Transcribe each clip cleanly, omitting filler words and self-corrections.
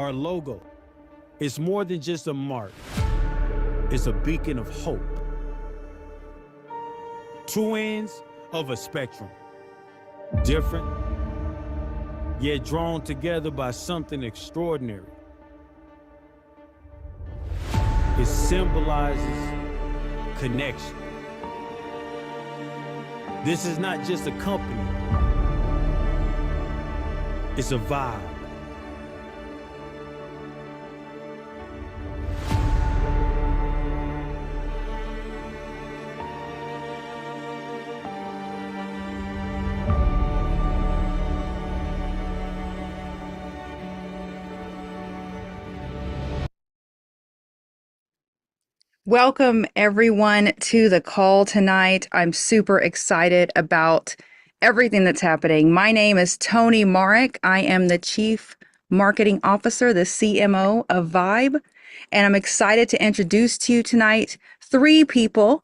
our logo, is more than just a mark. It's a beacon of hope. Two ends of a spectrum. Different, yet drawn together by something extraordinary. It symbolizes connection. This is not just a company, it's a vibe. Welcome everyone to the call tonight. I'm super excited about everything that's happening. My name is Tony Marek. I am the Chief Marketing Officer, the CMO of VYB, and I'm excited to introduce to you tonight three people.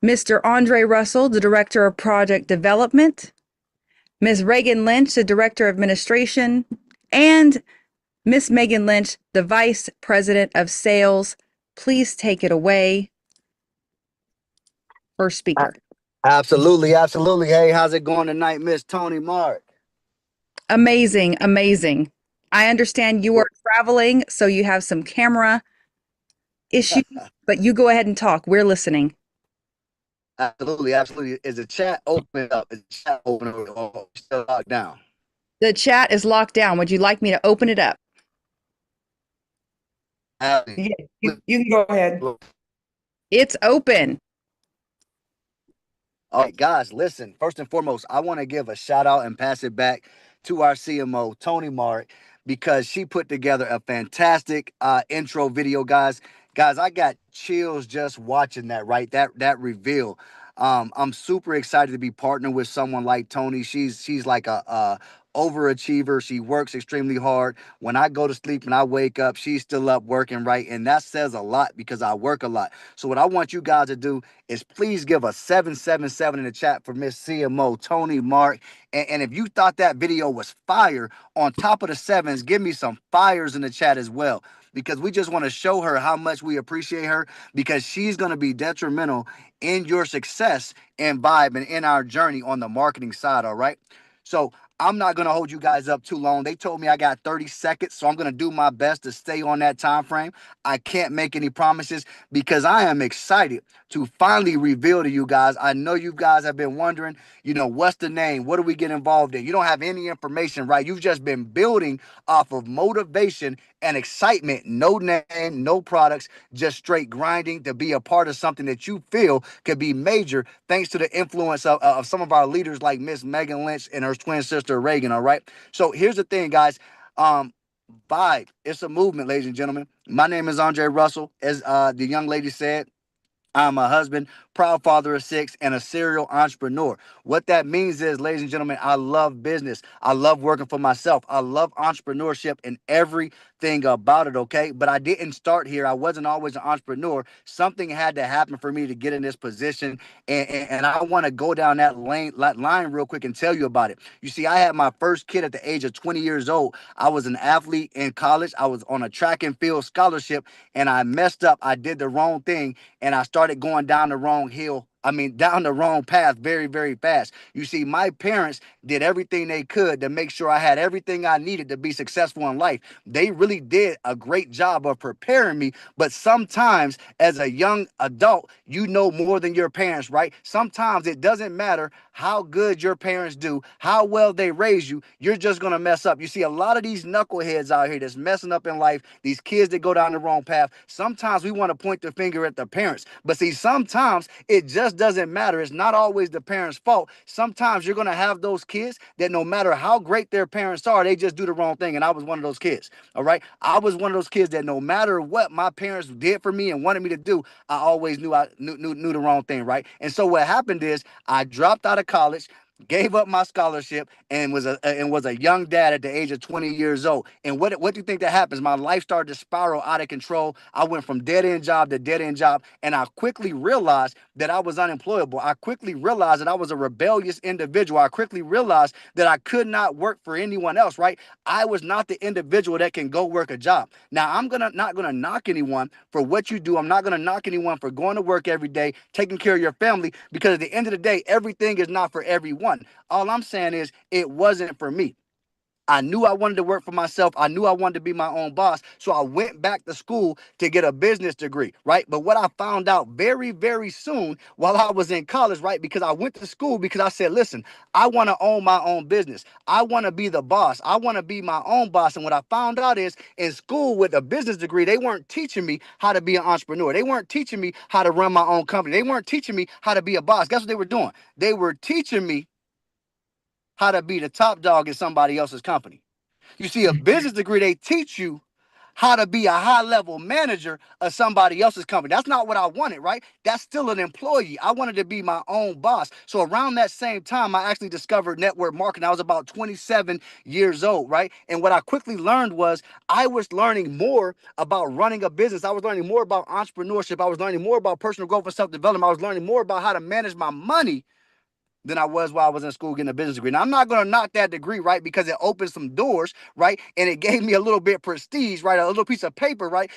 Mr. Andre Russell, the Director of Project Development, Ms. Reagan Lynch, the Director of Administration, and Ms. Megan Lynch, the Vice President of Sales. Please take it away. First speaker. Absolutely. Hey, how's it going tonight, Miss Tony Mark? Amazing. I understand you are traveling, so you have some camera issues, but you go ahead and talk. We're listening. Absolutely. Is the chat open up? Is the chat open or still locked down? The chat is locked down. Would you like me to open it up? Yeah, you can go ahead. It's open. All right, guys, listen. First and foremost, I want to give a shout out and pass it back to our CMO, Tony Mark, because she put together a fantastic intro video, guys. Guys, I got chills just watching that, right? That reveal. I'm super excited to be partnering with someone like Tony. She's like a overachiever. She works extremely hard. When I go to sleep and I wake up, she's still up working, right? And that says a lot because I work a lot. So what I want you guys to do is please give a 777 in the chat for Miss CMO, Tony Mark. And if you thought that video was fire, on top of the sevens, give me some fires in the chat as well, because we just want to show her how much we appreciate her, because she's going to be detrimental in your success and VYB and in our journey on the marketing side, all right? So I'm not going to hold you guys up too long. They told me I got 30 seconds, so I'm going to do my best to stay on that time frame. I can't make any promises because I am excited to finally reveal to you guys. I know you guys have been wondering, what's the name? What do we get involved in? You don't have any information, right? You've just been building off of motivation and excitement. No name, no products, just straight grinding to be a part of something that you feel could be major, thanks to the influence of some of our leaders like Miss Megan Lynch and her twin sister Reagan, all right? So here's the thing, guys. VYB, it's a movement, ladies and gentlemen. My name is Andre Russell. As the young lady said, I'm a husband, proud father of 6, and a serial entrepreneur. What that means is, ladies and gentlemen, I love business. I love working for myself. I love entrepreneurship and everything about it, okay? But I didn't start here. I wasn't always an entrepreneur. Something had to happen for me to get in this position, and I want to go down that line real quick and tell you about it. You see, I had my first kid at the age of 20 years old. I was an athlete in college. I was on a track and field scholarship, and I messed up. I did the wrong thing, and I started going down the wrong down the wrong path very, very fast. You see, my parents did everything they could to make sure I had everything I needed to be successful in life. They really did a great job of preparing me. But sometimes as a young adult, you know more than your parents, right? Sometimes it doesn't matter how good your parents do, how well they raise you, you're just going to mess up. You see, a lot of these knuckleheads out here that's messing up in life, these kids that go down the wrong path, sometimes we want to point the finger at the parents. But see, sometimes it just doesn't matter. It's not always the parents' fault. Sometimes you're going to have those kids that no matter how great their parents are, they just do the wrong thing. And I was one of those kids. All right. I was one of those kids that no matter what my parents did for me and wanted me to do, I always knew the wrong thing. Right. And so what happened is I dropped out of college. gave up my scholarship, and was a young dad at the age of 20 years old. And what do you think that happens? My life started to spiral out of control. I went from dead end job to dead end job, and I quickly realized that I was unemployable. I quickly realized that I was a rebellious individual. I quickly realized that I could not work for anyone else, right? I was not the individual that can go work a job. Now, I'm not gonna knock anyone for what you do. I'm not gonna knock anyone for going to work every day, taking care of your family, because at the end of the day, everything is not for everyone. All I'm saying is it wasn't for me. I knew I wanted to work for myself. I knew I wanted to be my own boss. So I went back to school to get a business degree, right? But what I found out very, very soon while I was in college, right? Because I went to school because I said, listen, I want to own my own business. I want to be the boss. I want to be my own boss. And what I found out is in school with a business degree, they weren't teaching me how to be an entrepreneur. They weren't teaching me how to run my own company. They weren't teaching me how to be a boss. Guess what they were doing? They were teaching me how to be the top dog in somebody else's company. You see, a business degree, they teach you how to be a high-level manager of somebody else's company. That's not what I wanted, right? That's still an employee. I wanted to be my own boss. So around that same time, I actually discovered network marketing. I was about 27 years old, right? And what I quickly learned was I was learning more about running a business. I was learning more about entrepreneurship. I was learning more about personal growth and self-development. I was learning more about how to manage my money than I was while I was in school getting a business degree. Now, I'm not going to knock that degree, right, because it opened some doors, right, and it gave me a little bit of prestige, right, a little piece of paper, right,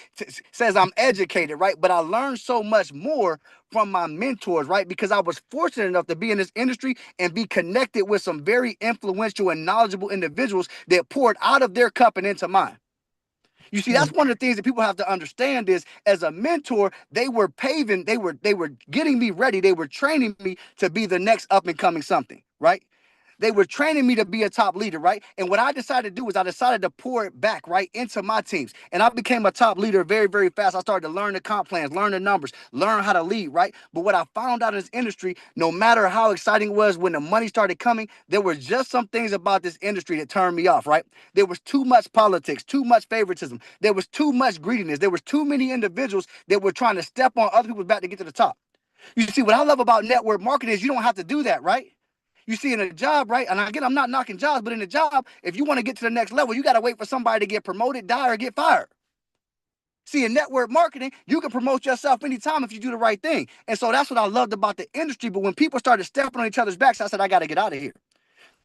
says I'm educated, right, but I learned so much more from my mentors, right, because I was fortunate enough to be in this industry and be connected with some very influential and knowledgeable individuals that poured out of their cup and into mine. You see, that's one of the things that people have to understand is as a mentor, they were paving, they were getting me ready, they were training me to be the next up and coming something, right? They were training me to be a top leader, right? And what I decided to do is I decided to pour it back, right, into my teams. And I became a top leader very, very fast. I started to learn the comp plans, learn the numbers, learn how to lead, right? But what I found out in this industry, no matter how exciting it was when the money started coming, there were just some things about this industry that turned me off, right? There was too much politics, too much favoritism. There was too much greediness. There was too many individuals that were trying to step on other people's back to get to the top. You see, what I love about network marketing is you don't have to do that, right? You see, in a job, right? And again, I'm not knocking jobs, but in a job, if you want to get to the next level, you got to wait for somebody to get promoted, die, or get fired. See, in network marketing, you can promote yourself anytime if you do the right thing. And so that's what I loved about the industry. But when people started stepping on each other's backs, I said, I got to get out of here.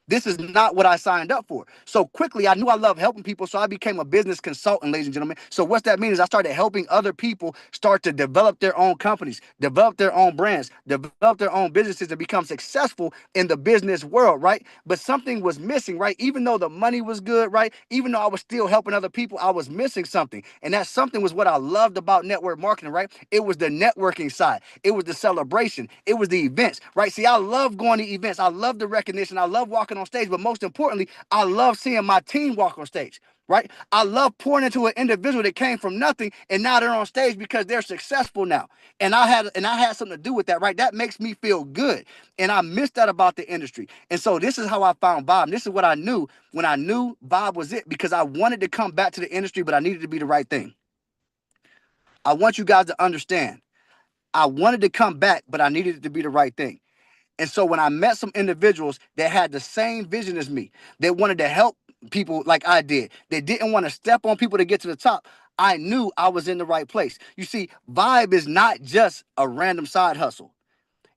This is not what I signed up for. So quickly, I knew I loved helping people, so I became a business consultant, ladies and gentlemen. So what's that mean is I started helping other people start to develop their own companies, develop their own brands, develop their own businesses, and become successful in the business world, right? But something was missing, right? Even though the money was good, right? Even though I was still helping other people, I was missing something. And that something was what I loved about network marketing, right? It was the networking side. It was the celebration. It was the events, right? See, I love going to events. I love the recognition. I love walking on stage, but most importantly, I love seeing my team walk on stage, right? I love pouring into an individual that came from nothing and now they're on stage because they're successful now. And I had something to do with that, right? That makes me feel good. And I missed that about the industry. And so this is how I found Bob. And this is what I knew when I knew Bob was it, because I wanted to come back to the industry, but I needed to be the right thing. I want you guys to understand. I wanted to come back, but I needed it to be the right thing. And so when I met some individuals that had the same vision as me, they wanted to help people like I did, they didn't want to step on people to get to the top, I knew I was in the right place. You see, VYB is not just a random side hustle.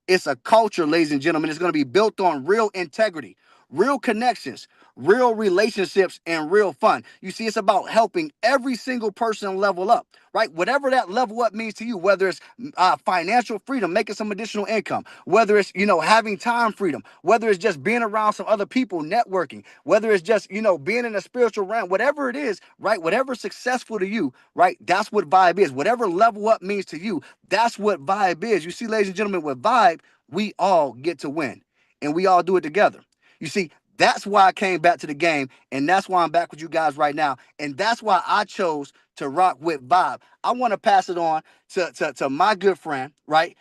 It's a culture, ladies and gentlemen. It's going to be built on real integrity, real connections, real relationships, and real fun. You see, it's about helping every single person level up, right? Whatever that level up means to you, whether it's financial freedom, making some additional income, whether it's, having time freedom, whether it's just being around some other people, networking, whether it's just, being in a spiritual realm, whatever it is, right? Whatever's successful to you, right? That's what VYB is. Whatever level up means to you, that's what VYB is. You see, ladies and gentlemen, with VYB, we all get to win and we all do it together. You see, that's why I came back to the game, and that's why I'm back with you guys right now, and that's why I chose to rock with VYB. I want to pass it on to my good friend, right?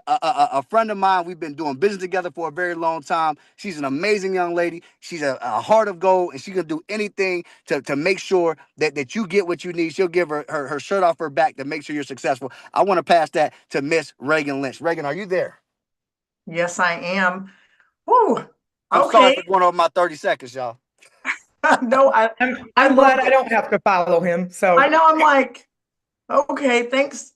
A friend of mine. We've been doing business together for a very long time. She's an amazing young lady. She's a heart of gold, and she's going to do anything to make sure that you get what you need. She'll give her shirt off her back to make sure you're successful. I want to pass that to Miss Reagan Lynch. Reagan, are you there? Yes, I am. Woo! I'm sorry Okay. for going over my 30 seconds, y'all. No, I I'm love glad I it. don't have to follow him. I So know I'm like, okay, thanks,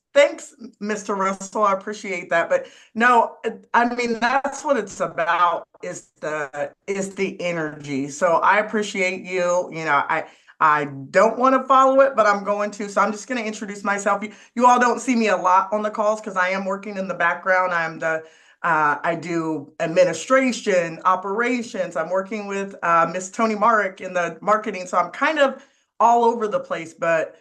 Mr. Russell. I appreciate that. But no, I mean that's what it's about is the energy. So I appreciate you. You know, I don't want to follow it, but I'm going to. So I'm just going to introduce myself. You all don't see me a lot on the calls because I am working in the background. I do administration, operations. I'm working with Miss Tony Marek in the marketing. So I'm kind of all over the place, but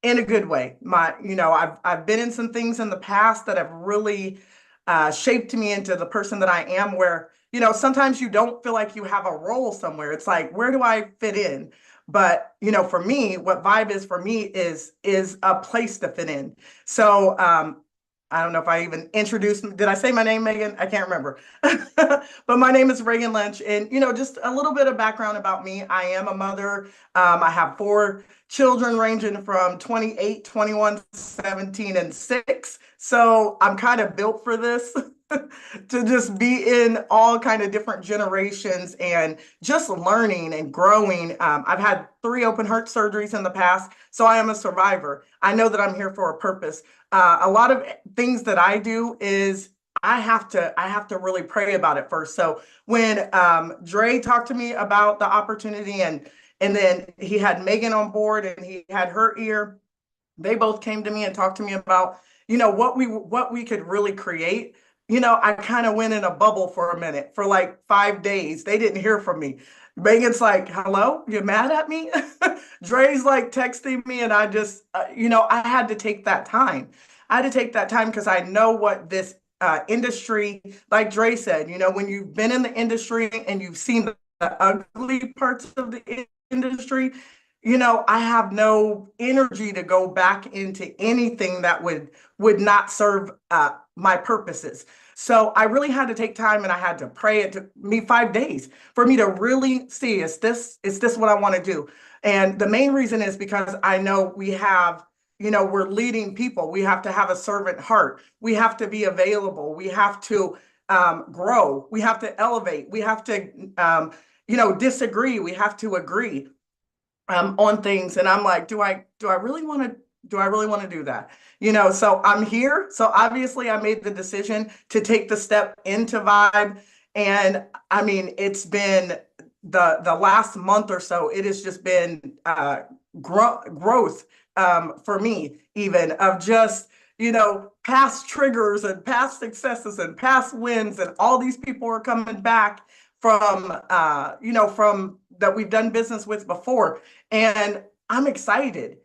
in a good way. I've been in some things in the past that have really shaped me into the person that I am. Where sometimes you don't feel like you have a role somewhere. It's like, where do I fit in? But for me, what Vibe is for me is a place to fit in. So I don't know if I even introduced. Did I say my name, Megan? I can't remember. But my name is Reagan Lynch, and just a little bit of background about me. I am a mother. I have 4 children ranging from 28, 21, 17, and 6. So I'm kind of built for this to just be in all kind of different generations and just learning and growing. I've had 3 open heart surgeries in the past, so I am a survivor. I know that I'm here for a purpose. A lot of things that I do is I have to really pray about it first. So when Dre talked to me about the opportunity and then he had Megan on board and he had her ear, they both came to me and talked to me about what we could really create. I kind of went in a bubble for a minute for like 5 days. They didn't hear from me. Megan's like, hello, you mad at me? Dre's like texting me, and I just I had to take that time. I had to take that time because I know what this industry, like Dre said, when you've been in the industry and you've seen the ugly parts of the industry, I have no energy to go back into anything that would not serve my purposes. So I really had to take time and I had to pray. It took me 5 days for me to really see, is this what I want to do? And the main reason is because I know we're leading people. We have to have a servant heart. We have to be available. We have to grow. We have to elevate. We have to, disagree. We have to agree on things. And I'm like, do I really want to do that? So I'm here. So obviously I made the decision to take the step into Vibe. And I mean, it's been the last month or so, it has just been growth for me, even of just past triggers and past successes and past wins, and all these people are coming back from that we've done business with before. And I'm excited,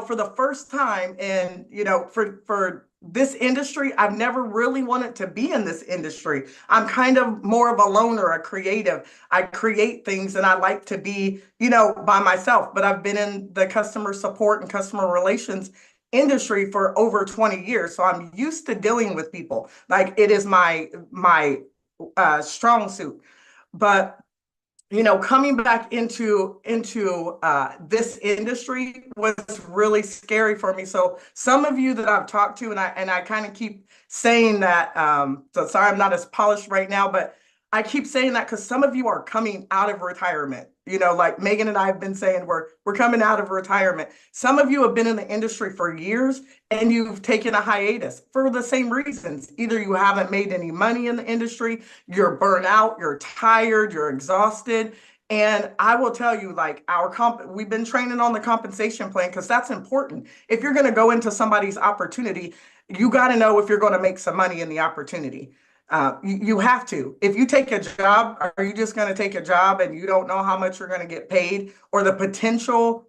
for the first time. And, for this industry, I've never really wanted to be in this industry. I'm kind of more of a loner, a creative. I create things and I like to be, by myself. But I've been in the customer support and customer relations industry for over 20 years. So I'm used to dealing with people. Like, it is my strong suit. But coming back into this industry was really scary for me. So some of you that I've talked to, and I kind of keep saying that. So sorry, I'm not as polished right now, but I keep saying that because some of you are coming out of retirement. Like Megan and I have been saying, we're coming out of retirement. Some of you have been in the industry for years and you've taken a hiatus for the same reasons. Either you haven't made any money in the industry, you're burnt out, you're tired, you're exhausted. And I will tell you, like, we've been training on the compensation plan because that's important. If you're going to go into somebody's opportunity, you got to know if you're going to make some money in the opportunity. You have to. If you take a job, are you just going to take a job and you don't know how much you're going to get paid or the potential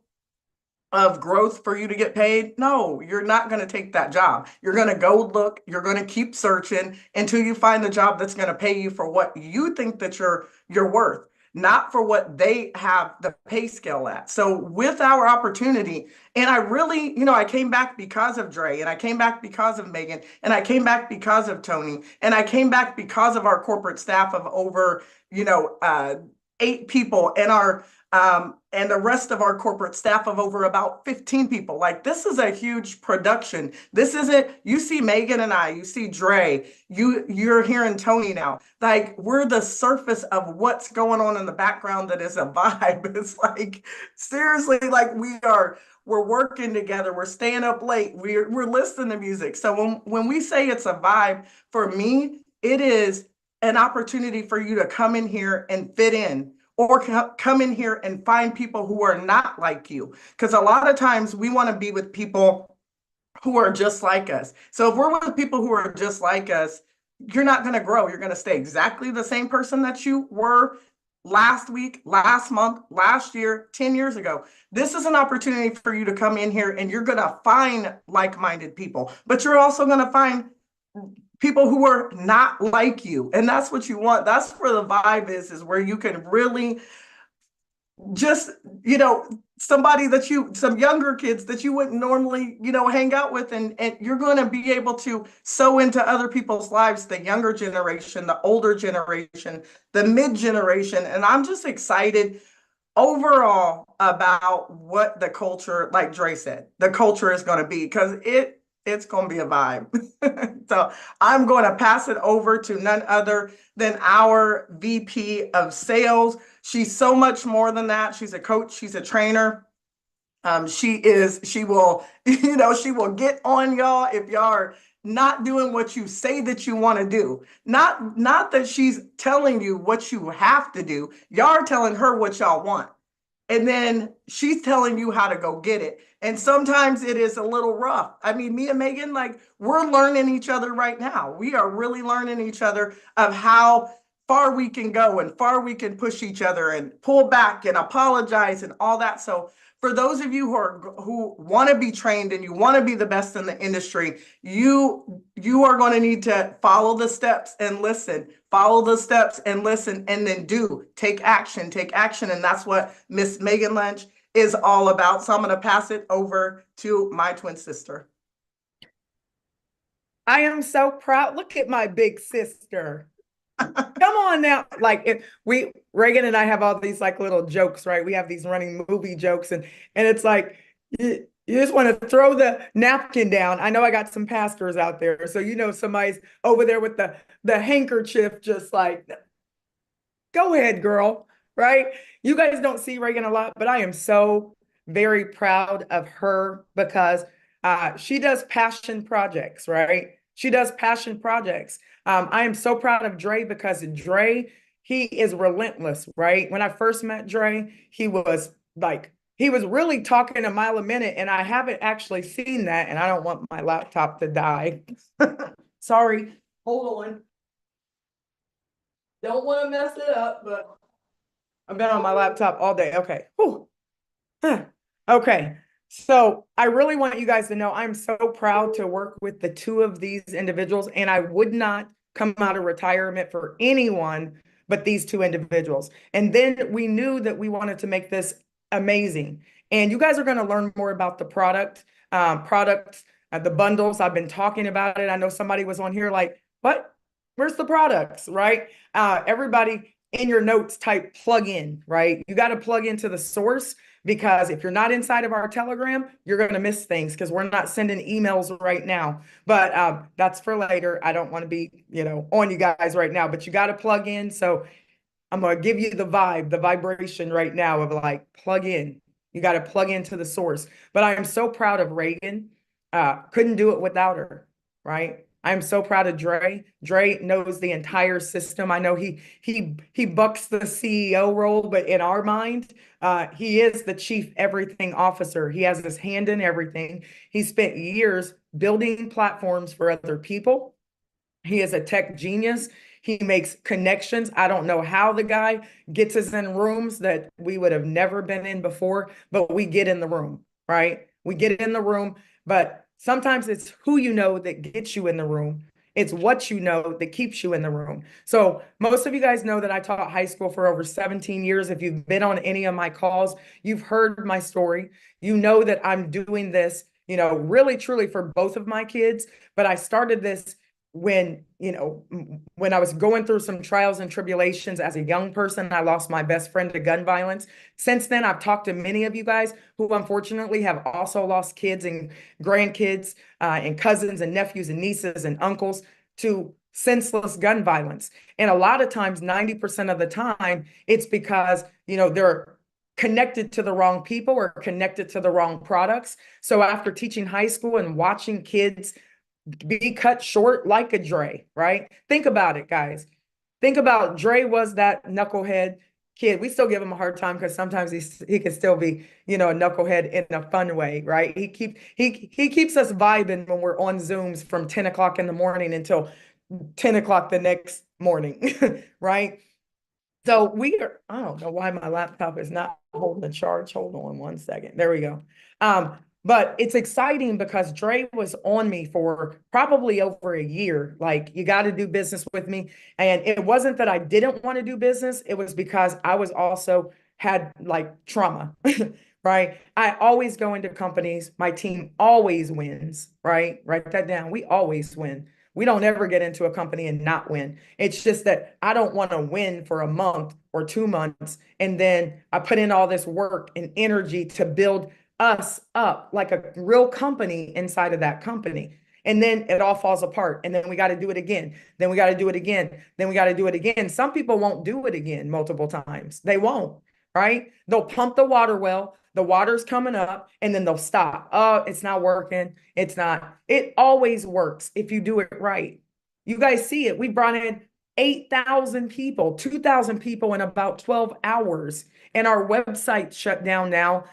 of growth for you to get paid? No, you're not going to take that job. You're going to go look, you're going to keep searching until you find the job that's going to pay you for what you think that you're worth, not for what they have the pay scale at. So with our opportunity, and I really, I came back because of Dre, and I came back because of Megan, and I came back because of Tony, and I came back because of our corporate staff of over, 8 people, and the rest of our corporate staff of over about 15 people. Like, this is a huge production. This isn't, you see Megan and I, you see Dre, you're hearing Tony now. Like, we're the surface of what's going on in the background that is a vibe. It's like, seriously, like we're working together, we're staying up late, we're listening to music. So when we say it's a vibe, for me, it is an opportunity for you to come in here and fit in, or come in here and find people who are not like you. Because a lot of times we want to be with people who are just like us. So if we're with people who are just like us, you're not going to grow. You're going to stay exactly the same person that you were last week, last month, last year, 10 years ago. This is an opportunity for you to come in here and you're going to find like-minded people, but you're also going to find people who are not like you. And that's what you want. That's where the vibe is where you can really just, somebody that some younger kids that you wouldn't normally, hang out with. And you're going to be able to sow into other people's lives, the younger generation, the older generation, the mid generation. And I'm just excited overall about what the culture, like Dre said, the culture is going to be, because it's going to be a vibe. So I'm going to pass it over to none other than our VP of sales. She's so much more than that. She's a coach. She's a trainer. She will, she will get on y'all if y'all are not doing what you say that you want to do. Not that she's telling you what you have to do. Y'all are telling her what y'all want. And then she's telling you how to go get it. And sometimes it is a little rough. I mean, me and Megan, like, we're learning each other right now. We are really learning each other of how far we can go and far we can push each other and pull back and apologize and all that. So for those of you who want to be trained and you want to be the best in the industry, you are going to need to follow the steps and listen. Follow the steps and listen, and then take action. And that's what Miss Megan Lynch is all about. So I'm going to pass it over to my twin sister. I am so proud. Look at my big sister. Come on now. Like, Reagan and I have all these like little jokes, right? We have these running movie jokes, and it's like, you just want to throw the napkin down. I know I got some pastors out there. So, somebody's over there with the handkerchief, just like, go ahead, girl, right? You guys don't see Reagan a lot, but I am so very proud of her because she does passion projects, right? She does passion projects. I am so proud of Dre because Dre, he is relentless, right? When I first met Dre, he was really talking a mile a minute, and I haven't actually seen that, and I don't want my laptop to die. Sorry, hold on. Don't want to mess it up, but I've been on my laptop all day. Okay. Whew. Okay. So I really want you guys to know I'm so proud to work with the two of these individuals, and I would not come out of retirement for anyone but these two individuals. And then we knew that we wanted to make this amazing. And you guys are going to learn more about the the bundles. I've been talking about it. I know somebody was on here like, what? Where's the products, right? Everybody in your notes type plug in, right? You got to plug into the source, because if you're not inside of our Telegram, you're going to miss things because we're not sending emails right now. But that's for later. I don't want to be, on you guys right now, but you got to plug in. So I'm going to give you the vibration right now of like, plug in. You got to plug into the source. But I am so proud of Reagan. Couldn't do it without her, right? I'm so proud of Dre. Dre knows the entire system. I know he bucks the CEO role, but in our mind, he is the chief everything officer. He has his hand in everything. He spent years building platforms for other people. He is a tech genius. He makes connections. I don't know how the guy gets us in rooms that we would have never been in before, but we get in the room, right? We get in the room, but sometimes it's who you know that gets you in the room. It's what you know that keeps you in the room. So most of you guys know that I taught high school for over 17 years. If you've been on any of my calls, you've heard my story. You know that I'm doing this, really truly for both of my kids. But I started this when, when I was going through some trials and tribulations as a young person, I lost my best friend to gun violence. Since then, I've talked to many of you guys who unfortunately have also lost kids and grandkids and cousins and nephews and nieces and uncles to senseless gun violence. And a lot of times, 90% of the time, it's because, they're connected to the wrong people or connected to the wrong products. So after teaching high school and watching kids be cut short like a Dre, right? Think about it, guys. Think about Dre was that knucklehead kid. We still give him a hard time because sometimes he can still be, a knucklehead in a fun way, right? He keeps us vibing when we're on Zooms from 10 o'clock in the morning until 10 o'clock the next morning, right? So I don't know why my laptop is not holding the charge. Hold on one second. There we go. But it's exciting because Dre was on me for probably over a year. Like, you got to do business with me. And it wasn't that I didn't want to do business. It was because I was also had like trauma, right? I always go into companies. My team always wins, right? Write that down. We always win. We don't ever get into a company and not win. It's just that I don't want to win for a month or 2 months. And then I put in all this work and energy to build us up like a real company inside of that company. And then it all falls apart. And then we got to do it again. Then we got to do it again. Then we got to do it again. Some people won't do it again multiple times. They won't, right? They'll pump the water well. The water's coming up and then they'll stop. Oh, it's not working. It's not. It always works if you do it right. You guys see it. We brought in 8,000 people, 2,000 people in about 12 hours. And our website shut down now.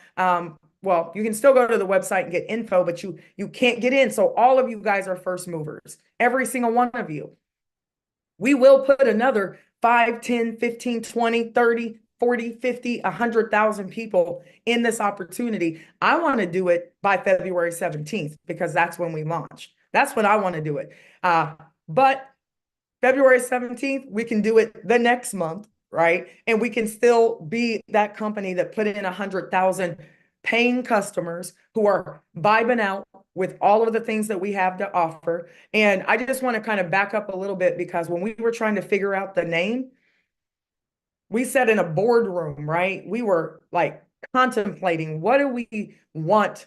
Well, you can still go to the website and get info, but you can't get in. So all of you guys are first movers, every single one of you. We will put another 5, 10, 15, 20, 30, 40, 50, 100,000 people in this opportunity. I want to do it by February 17th because that's when we launch. That's when I want to do it. But February 17th, we can do it the next month, right? And we can still be that company that put in 100,000 paying customers who are vibing out with all of the things that we have to offer. And I just want to kind of back up a little bit because when we were trying to figure out the name, we sat in a boardroom, right? We were like contemplating, what do we want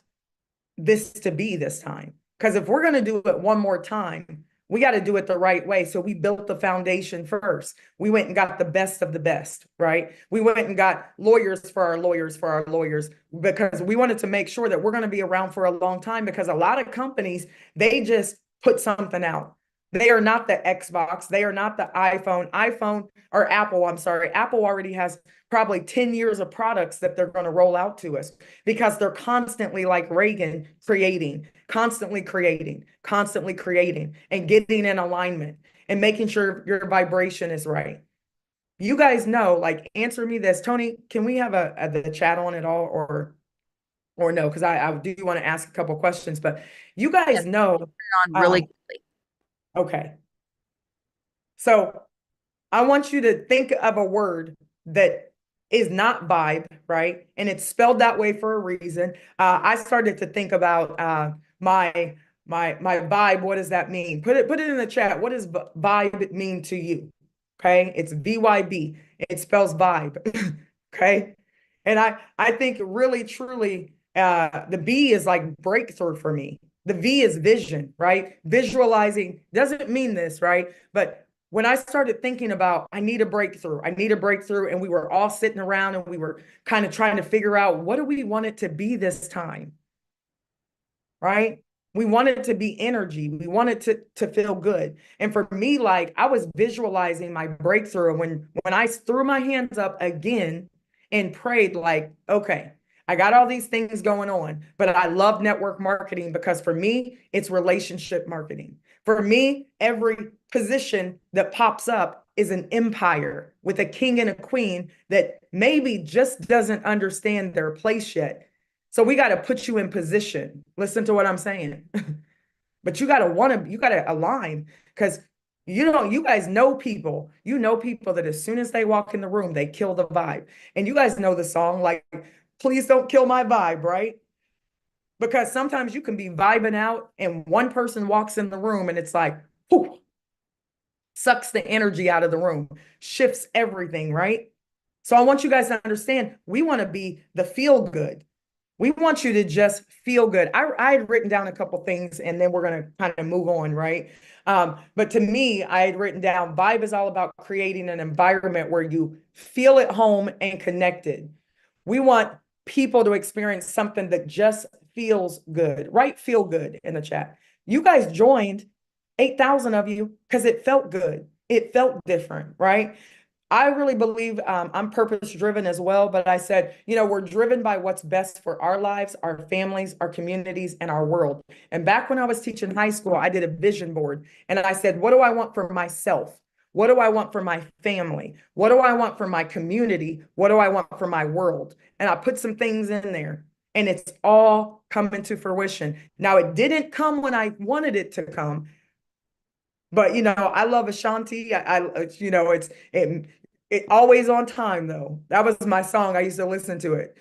this to be this time? Because if we're going to do it one more time, we got to do it the right way. So we built the foundation first. We went and got the best of the best, right? We went and got lawyers for our lawyers because we wanted to make sure that we're going to be around for a long time because a lot of companies, they just put something out. They are not the Xbox. They are not the iPhone or Apple. I'm sorry. Apple already has probably 10 years of products that they're going to roll out to us because they're constantly like Reagan constantly creating and getting in alignment and making sure your vibration is right. You guys know, like, answer me this. Tony, can we have the chat on at all or no? Because I do want to ask a couple questions, but you guys know. On really quickly. Okay. So I want you to think of a word that is not vibe, right? And it's spelled that way for a reason. I started to think about my vibe. What does that mean? Put it in the chat. What does vibe mean to you? Okay, it's VYB. It spells vibe. Okay, and I think really truly the B is like breakthrough for me. The V is vision, right? Visualizing doesn't mean this, right? But when I started thinking about, I need a breakthrough, and we were all sitting around and we were kind of trying to figure out what do we want it to be this time, right? We wanted to be energy. We wanted to feel good. And for me, like I was visualizing my breakthrough when I threw my hands up again and prayed like, okay, I got all these things going on, but I love network marketing because for me, it's relationship marketing. For me, every position that pops up is an empire with a king and a queen that maybe just doesn't understand their place yet. So we got to put you in position. Listen to what I'm saying. But you got to align because you guys know people, that as soon as they walk in the room, they kill the vibe. And you guys know the song, like, please don't kill my vibe, right? Because sometimes you can be vibing out and one person walks in the room and it's like, whew, sucks the energy out of the room, shifts everything, right? So I want you guys to understand, we want to be the feel good. We want you to just feel good. I had written down a couple things and then we're going to kind of move on, right? But to me, I had written down VYB is all about creating an environment where you feel at home and connected. We want people to experience something that just feels good, right? Feel good in the chat. You guys joined, 8,000 of you, because it felt good. It felt different, right? I really believe I'm purpose driven as well, but I said, we're driven by what's best for our lives, our families, our communities, and our world. And back when I was teaching high school, I did a vision board and I said, what do I want for myself? What do I want for my family? What do I want for my community? What do I want for my world? And I put some things in there and it's all coming to fruition. Now, it didn't come when I wanted it to come. But I love Ashanti. It always on time though. That was my song. I used to listen to it.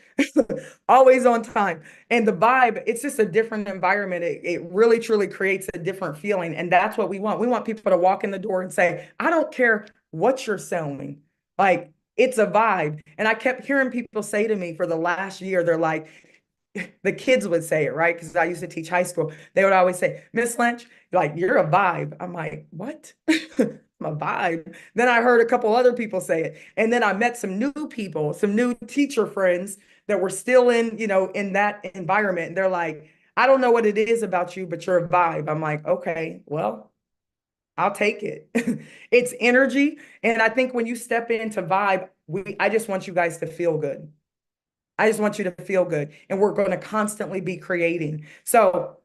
Always on time. And the vibe, it's just a different environment. It really truly creates a different feeling. And that's what we want. We want people to walk in the door and say, I don't care what you're selling. Like, it's a vibe. And I kept hearing people say to me for the last year, they're like, the kids would say it, right? Because I used to teach high school. They would always say, Miss Lynch, like, you're a vibe. I'm like, what? I'm a vibe. Then I heard a couple other people say it. And then I met some new people, some new teacher friends that were still in that environment. And they're like, I don't know what it is about you, but you're a vibe. I'm like, okay, well, I'll take it. It's energy. And I think when you step into vibe, I just want you guys to feel good. I just want you to feel good. And we're going to constantly be creating. So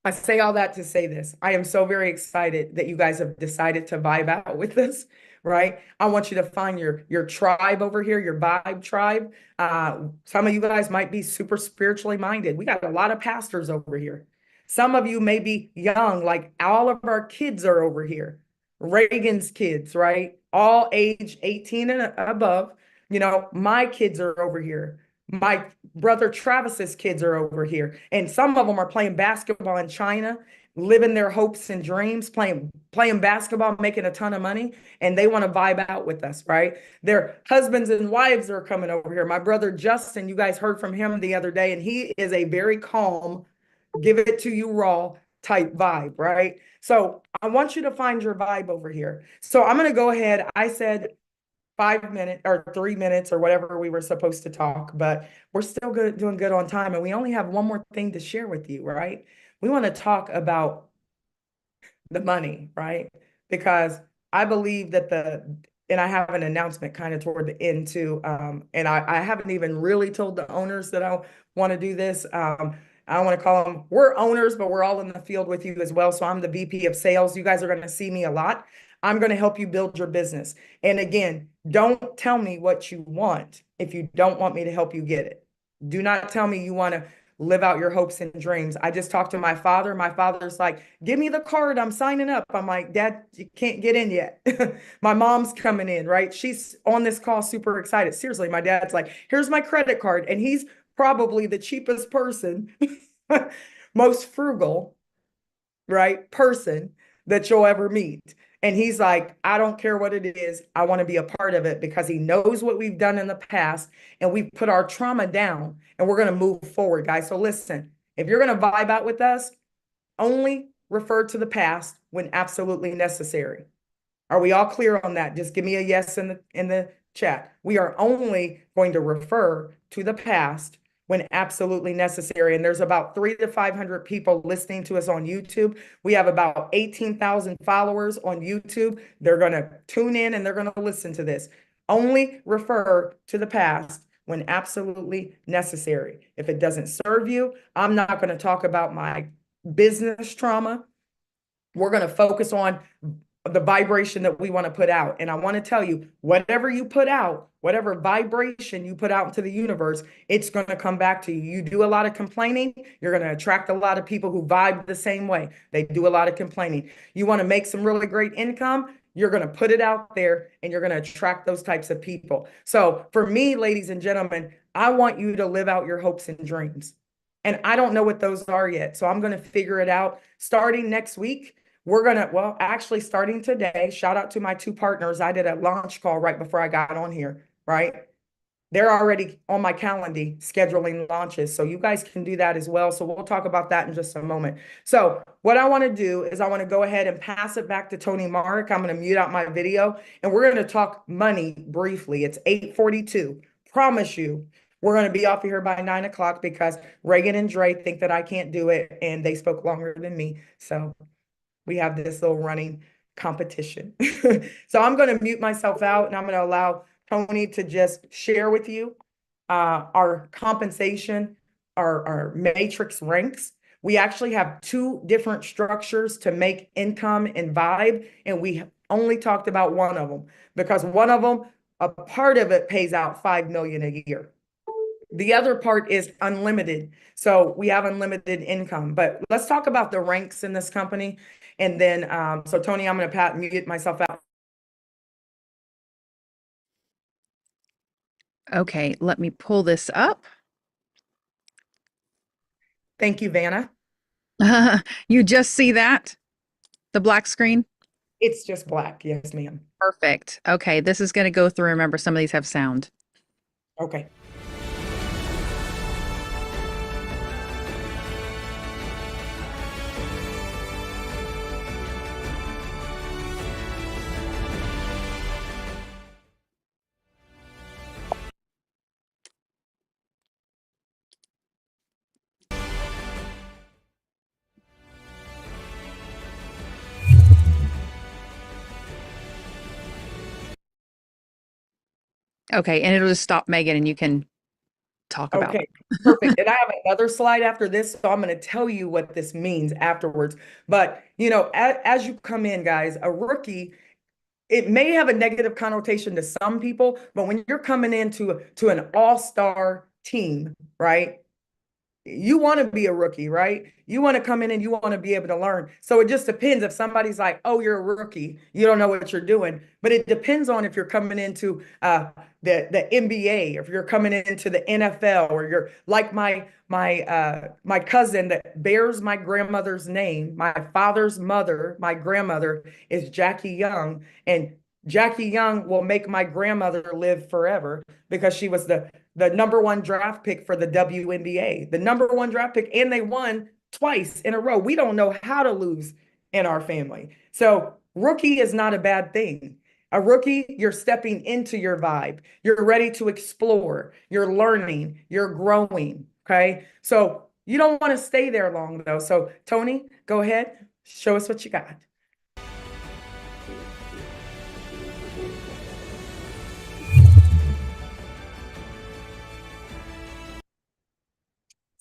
I say all that to say this. I am so very excited that you guys have decided to vibe out with this, right? I want you to find your tribe over here, your vibe tribe. Some of you guys might be super spiritually minded. We got a lot of pastors over here. Some of you may be young, like all of our kids are over here. Reagan's kids, right? All age 18 and above. My kids are over here. My brother Travis's kids are over here, and some of them are playing basketball in China, living their hopes and dreams, playing basketball, making a ton of money, and they want to vibe out with us, right? Their husbands and wives are coming over here. My brother Justin, you guys heard from him the other day, and he is a very calm, give it to you raw type vibe, right? So I want you to find your vibe over here. So I'm going to go ahead. I said 5 minutes or 3 minutes or whatever we were supposed to talk, but we're still doing good on time. And we only have one more thing to share with you, right? We want to talk about the money, right? Because I believe that and I have an announcement kind of toward the end too. And I haven't even really told the owners that I want to do this. I don't want to call them, we're owners, but we're all in the field with you as well. So I'm the VP of sales. You guys are going to see me a lot. I'm going to help you build your business. And again, don't tell me what you want if you don't want me to help you get it. Do not tell me you want to live out your hopes and dreams. I just talked to my father. My father's like, give me the card. I'm signing up. I'm like, Dad, you can't get in yet. My mom's coming in, right? She's on this call, super excited. Seriously, my dad's like, here's my credit card. And he's probably the cheapest person, most frugal, right, person that you'll ever meet. And he's like, I don't care what it is. I want to be a part of it because he knows what we've done in the past and we've put our trauma down and we're going to move forward, guys. So listen, if you're going to vibe out with us, only refer to the past when absolutely necessary. Are we all clear on that? Just give me a yes in the chat. We are only going to refer to the past when absolutely necessary. And there's about 300 to 500 people listening to us on YouTube. We have about 18,000 followers on YouTube. They're going to tune in and they're going to listen to this. Only refer to the past when absolutely necessary. If it doesn't serve you, I'm not going to talk about my business trauma. We're going to focus on the vibration that we want to put out. And I want to tell you, whatever you put out, whatever vibration you put out into the universe, it's going to come back to you. You do a lot of complaining, you're going to attract a lot of people who vibe the same way. They do a lot of complaining. You want to make some really great income, you're going to put it out there and you're going to attract those types of people. So for me, ladies and gentlemen, I want you to live out your hopes and dreams. And I don't know what those are yet. So I'm going to figure it out starting next week. we're gonna, well, actually starting today, shout out to my two partners. I did a launch call right before I got on here, right? They're already on my calendar scheduling launches. So you guys can do that as well. So we'll talk about that in just a moment. So what I want to do is I want to go ahead and pass it back to Tony Mark. I'm going to mute out my video and we're going to talk money briefly. It's 8:42. Promise you, we're going to be off of here by 9 o'clock because Reagan and Dre think that I can't do it and they spoke longer than me. So we have this little running competition. So I'm going to mute myself out and I'm going to allow Tony to just share with you our compensation, our matrix ranks. We actually have two different structures to make income and vibe, and we only talked about one of them because one of them, a part of it pays out 5 million a year. The other part is unlimited. So we have unlimited income, but let's talk about the ranks in this company. And then, so Tony, I'm going to mute myself out. Okay, let me pull this up. Thank you, Vanna. You just see that? The black screen? It's just black. Yes, ma'am. Perfect. Okay, this is going to go through. Remember, some of these have sound. Okay. Okay, and it'll just stop Megan and you can talk about Okay, it. perfect. And I have another slide after this, so I'm going to tell you what this means afterwards. But, you know, as you come in, guys, a rookie, it may have a negative connotation to some people, but when you're coming into an all-star team, right? You want to be a rookie, right? You want to come in and you want to be able to learn. So it just depends if somebody's like, oh, you're a rookie, you don't know what you're doing. But it depends on if you're coming into the NBA, if you're coming into the NFL, or you're like my cousin that bears my grandmother's name. My father's mother, my grandmother, is Jackie Young, and Jackie Young will make my grandmother live forever because she was the number one draft pick for the WNBA, the number one draft pick, and they won twice in a row. We don't know how to lose in our family. So rookie is not a bad thing. A rookie, you're stepping into your vibe. You're ready to explore. You're learning. You're growing. Okay. So you don't want to stay there long though. So Tony, go ahead. Show us what you got.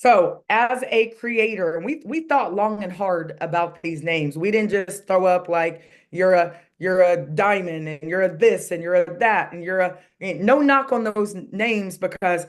So as a creator, and we thought long and hard about these names. We didn't just throw up like you're a diamond and you're a this and you're a that and you're a no knock on those names because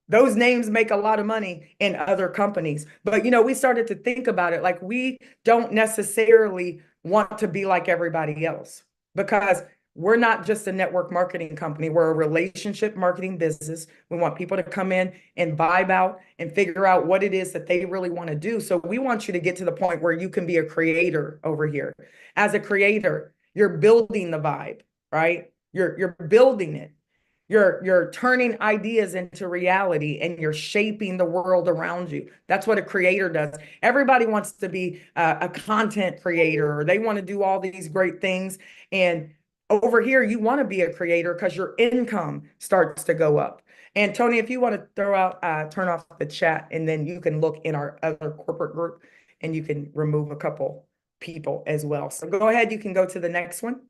those names make a lot of money in other companies. But you know, we started to think about it like we don't necessarily want to be like everybody else because we're not just a network marketing company. We're a relationship marketing business. We want people to come in and vibe out and figure out what it is that they really want to do. So we want you to get to the point where you can be a creator over here. As a creator, you're building the vibe, right? You're building it. You're turning ideas into reality and you're shaping the world around you. That's what a creator does. Everybody wants to be a content creator, or they want to do all these great things. And over here, you want to be a creator because your income starts to go up. And Tony, if you want to throw out, turn off the chat, and then you can look in our other corporate group and you can remove a couple people as well. So go ahead, you can go to the next one.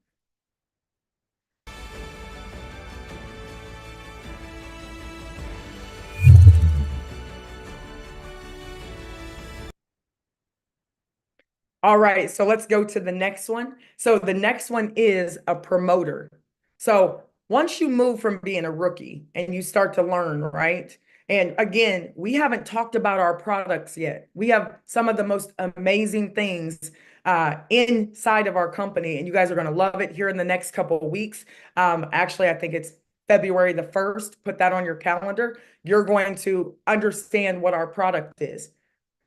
All right, so let's go to the next one. So the next one is a promoter. So once you move from being a rookie and you start to learn, right? And again, we haven't talked about our products yet. We have some of the most amazing things inside of our company, and you guys are going to love it here in the next couple of weeks. Actually, I think it's February the 1st. Put that on your calendar. You're going to understand what our product is.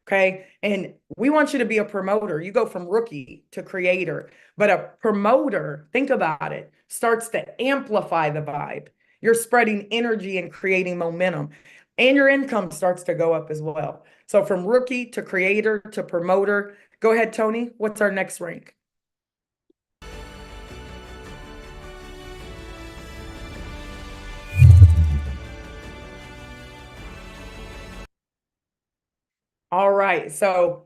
Okay. And we want you to be a promoter. You go from rookie to creator, but a promoter, think about it, starts to amplify the vibe. You're spreading energy and creating momentum, and your income starts to go up as well. So from rookie to creator to promoter. Go ahead, Tony. What's our next rank? All right. So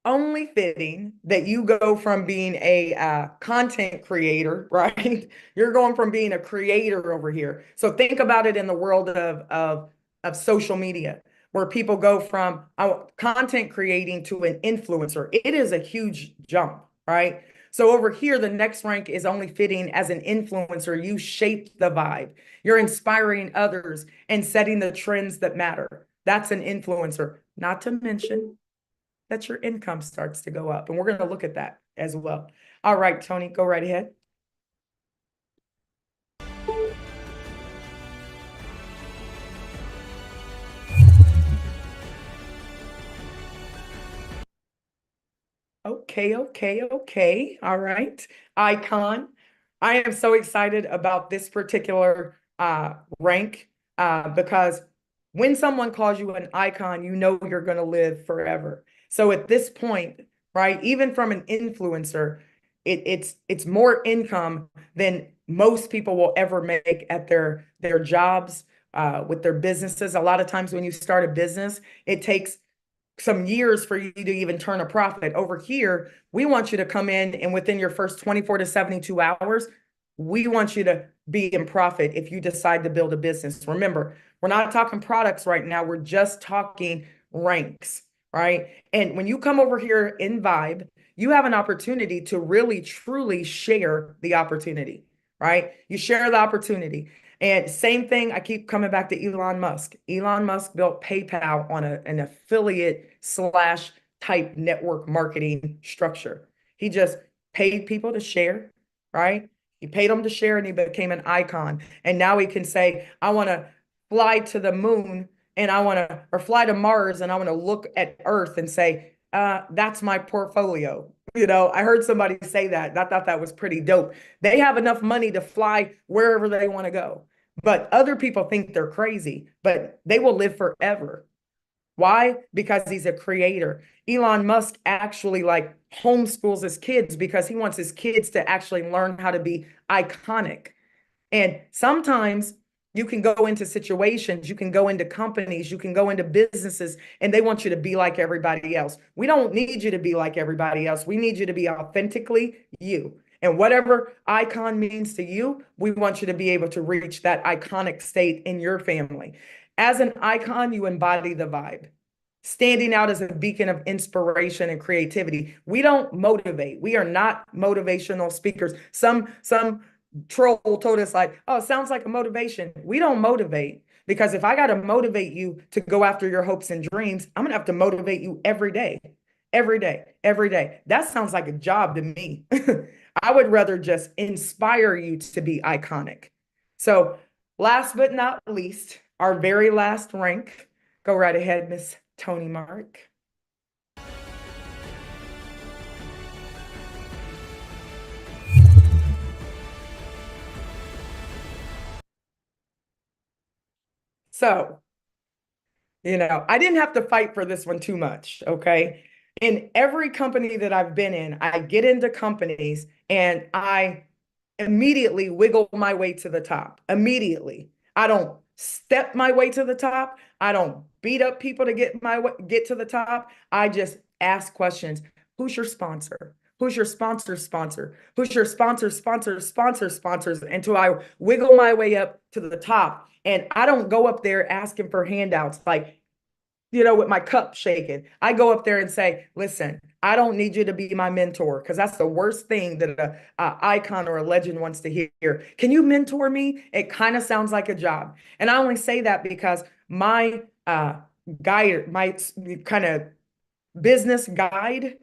only fitting that you go from being a content creator, right? You're going from being a creator over here. So think about it in the world of social media, where people go from content creating to an influencer. It is a huge jump, right? So over here, the next rank is only fitting as an influencer. You shape the vibe. You're inspiring others and setting the trends that matter. That's an influencer. Not to mention that your income starts to go up. And we're going to look at that as well. All right, Tony, go right ahead. Okay. All right. Icon. I am so excited about this particular rank because when someone calls you an icon, you know you're going to live forever. So at this point, right, even from an influencer, it's more income than most people will ever make at their jobs with their businesses. A lot of times when you start a business, it takes some years for you to even turn a profit. Over here, we want you to come in and within your first 24 to 72 hours, we want you to be in profit if you decide to build a business. Remember, we're not talking products right now. We're just talking ranks, right? And when you come over here in Vibe, you have an opportunity to really, truly share the opportunity, right? You share the opportunity. And same thing, I keep coming back to Elon Musk. Elon Musk built PayPal on an affiliate slash type network marketing structure. He just paid people to share, right? He paid them to share and he became an icon. And now he can say, I want to fly to the moon and or fly to Mars and I want to look at Earth and say, that's my portfolio. You know, I heard somebody say that. And I thought that was pretty dope. They have enough money to fly wherever they want to go. But other people think they're crazy, but they will live forever. Why? Because he's a creator. Elon Musk actually like homeschools his kids because he wants his kids to actually learn how to be iconic. And sometimes you can go into situations, you can go into companies, you can go into businesses, and they want you to be like everybody else. We don't need you to be like everybody else. We need you to be authentically you. And whatever icon means to you, we want you to be able to reach that iconic state in your family. As an icon, you embody the vibe, standing out as a beacon of inspiration and creativity. We don't motivate. We are not motivational speakers. Some troll told us like, oh, it sounds like a motivation. We don't motivate because if I got to motivate you to go after your hopes and dreams, I'm going to have to motivate you every day, every day, every day. That sounds like a job to me. I would rather just inspire you to be iconic. So last but not least, our very last rank. Go right ahead, Miss Tony Mark. So, I didn't have to fight for this one too much, okay? In every company that I've been in, I get into companies and I immediately wiggle my way to the top. Immediately. I don't step my way to the top. I don't beat up people to get to the top. I just ask questions. Who's your sponsor? Who's your sponsor? Who's your sponsors? Until I wiggle my way up to the top. And I don't go up there asking for handouts like, with my cup shaking. I go up there and say, listen, I don't need you to be my mentor because that's the worst thing that a icon or a legend wants to hear. Can you mentor me? It kind of sounds like a job. And I only say that because my guide, my kind of business guide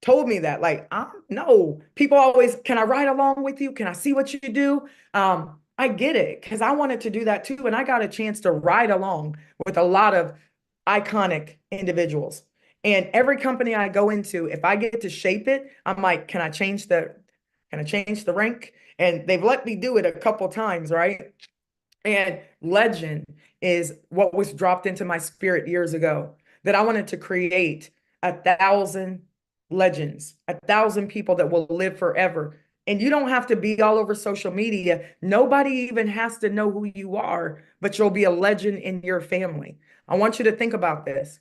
told me that like, no, people always, can I ride along with you? Can I see what you do? I get it because I wanted to do that too. And I got a chance to ride along with a lot of iconic individuals. And every company I go into, if I get to shape it, I'm like, can I change the rank? And they've let me do it a couple times, right? And legend is what was dropped into my spirit years ago, that I wanted to create 1,000 legends, 1,000 people that will live forever. And you don't have to be all over social media. Nobody even has to know who you are, but you'll be a legend in your family. I want you to think about this.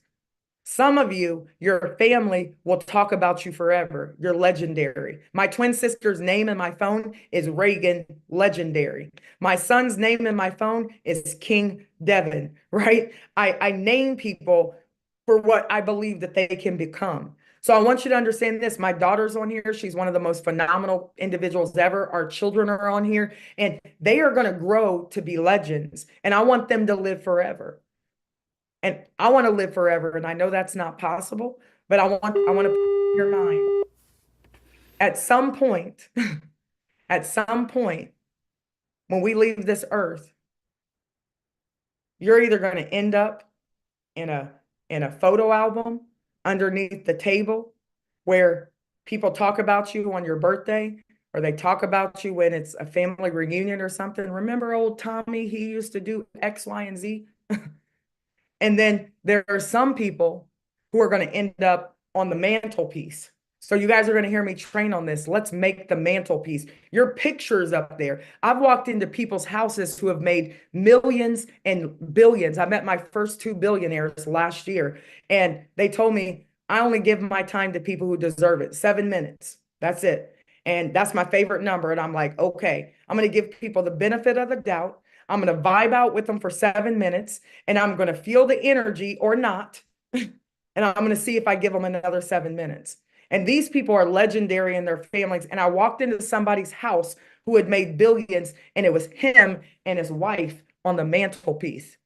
Some of you, your family will talk about you forever. You're legendary. My twin sister's name in my phone is Reagan Legendary. My son's name in my phone is King Devin, right? I name people for what I believe that they can become. So I want you to understand this. My daughter's on here. She's one of the most phenomenal individuals ever. Our children are on here, and they are going to grow to be legends. And I want them to live forever. And I want to live forever. And I know that's not possible, but I want to put in your mind. At some point, at some point, when we leave this earth, you're either going to end up in a photo album underneath the table where people talk about you on your birthday, or they talk about you when it's a family reunion or something. Remember old Tommy? He used to do X, Y, and Z. And then there are some people who are going to end up on the mantelpiece. So you guys are going to hear me train on this. Let's make the mantelpiece. Your picture's up there. I've walked into people's houses who have made millions and billions. I met my first 2 billionaires last year, and they told me, I only give my time to people who deserve it. 7 minutes. That's it. And that's my favorite number. And I'm like, okay, I'm going to give people the benefit of the doubt. I'm going to vibe out with them for 7 minutes, and I'm going to feel the energy or not. And I'm going to see if I give them another 7 minutes. And these people are legendary in their families. And I walked into somebody's house who had made billions, and it was him and his wife on the mantelpiece.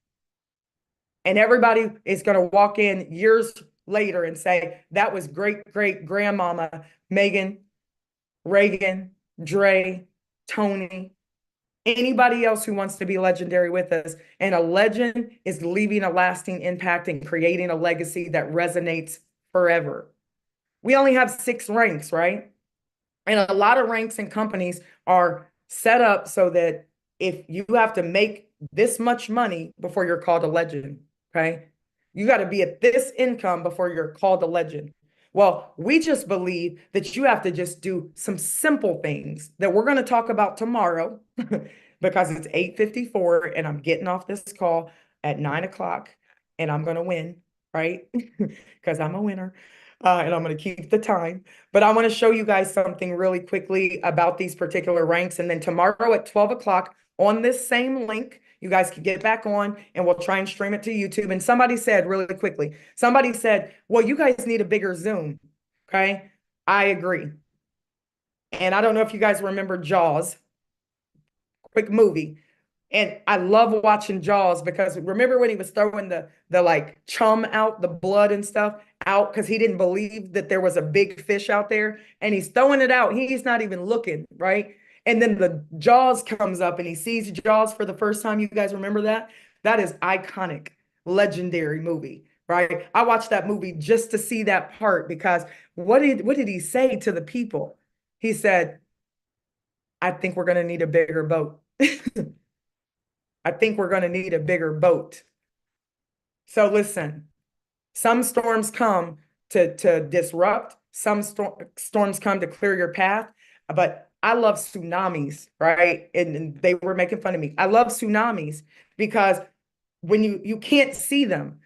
And everybody is going to walk in years later and say, that was great, great grandmama, Megan, Reagan, Dre, Tony, anybody else who wants to be legendary with us. And a legend is leaving a lasting impact and creating a legacy that resonates forever. We only have 6 ranks, right? And a lot of ranks and companies are set up so that if you have to make this much money before you're called a legend, okay? You got to be at this income before you're called a legend. Well, we just believe that you have to just do some simple things that we're going to talk about tomorrow because it's 8:54 and I'm getting off this call at 9 o'clock and I'm going to win, right? Because I'm a winner. And I'm going to keep the time. But I want to show you guys something really quickly about these particular ranks. And then tomorrow at 12 o'clock on this same link, you guys can get back on and we'll try and stream it to YouTube. And somebody said really quickly, somebody said, well, you guys need a bigger Zoom. Okay. I agree. And I don't know if you guys remember Jaws, quick movie. And I love watching Jaws because remember when he was throwing the like chum out, the blood and stuff out because he didn't believe that there was a big fish out there, and he's throwing it out. He's not even looking, right? And then the Jaws comes up and he sees Jaws for the first time. You guys remember that? That is iconic, legendary movie, right? I watched that movie just to see that part because what did he say to the people? He said, I think we're going to need a bigger boat. I think we're going to need a bigger boat. So listen, some storms come to disrupt, some storms come to clear your path, but I love tsunamis, right? And they were making fun of me. I love tsunamis because when you can't see them,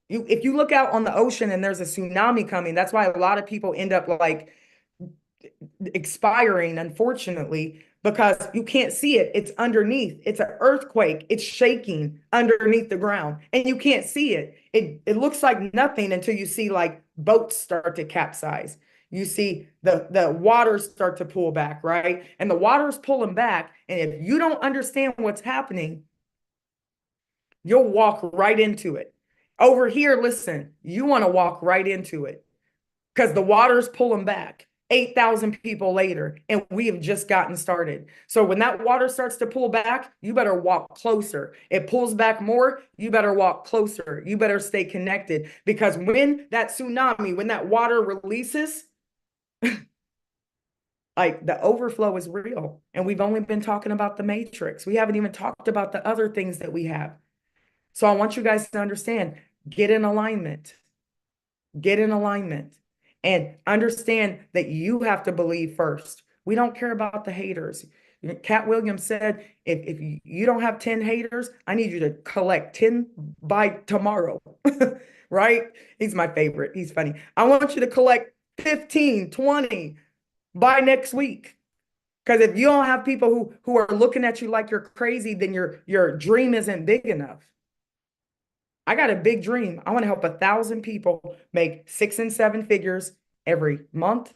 if you look out on the ocean and there's a tsunami coming, that's why a lot of people end up like expiring, unfortunately, because you can't see it. It's underneath. It's an earthquake. It's shaking underneath the ground and you can't see it. It looks like nothing until you see like boats start to capsize. You see the water start to pull back, right? And the water's pulling back. And if you don't understand what's happening, you'll walk right into it. Over here, listen, you want to walk right into it because the water's pulling back. 8,000 people later, and we have just gotten started. So when that water starts to pull back, you better walk closer. It pulls back more, you better walk closer. You better stay connected, because when that tsunami, when that water releases, like the overflow is real. And we've only been talking about the matrix. We haven't even talked about the other things that we have. So I want you guys to understand, get in alignment. Get in alignment and understand that you have to believe first. We don't care about the haters. Cat Williams said, if you don't have 10 haters, I need you to collect 10 by tomorrow, right? He's my favorite. He's funny. I want you to collect 15, 20 by next week. Because if you don't have people who are looking at you like you're crazy, then your dream isn't big enough. I got a big dream. I want to help 1,000 people make 6 and 7 figures every month,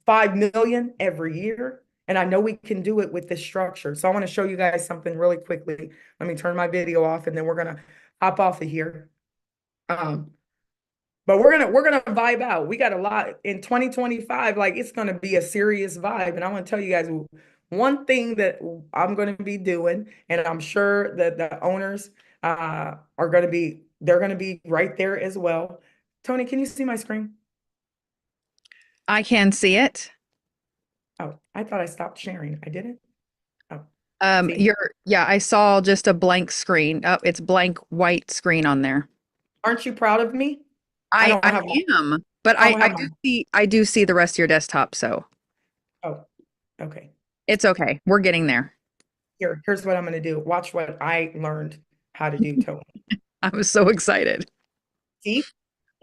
5 million every year. And I know we can do it with this structure. So I want to show you guys something really quickly. Let me turn my video off, and then we're going to hop off of here. But we're gonna vibe out. We got a lot in 2025. Like, it's gonna be a serious vibe. And I want to tell you guys one thing that I'm gonna be doing, and I'm sure that the owners are gonna be, they're gonna be right there as well. Tony, can you see my screen? I can see it. Oh, I thought I stopped sharing. I didn't. Oh, see? Yeah, I saw just a blank screen. Oh, it's blank white screen on there. Aren't you proud of me? I don't have am, but I don't have I do see the rest of your desktop, so Oh, okay. it's okay. We're getting there. Here's what I'm gonna do. Watch what I learned how to do, Tony. I was so excited. See?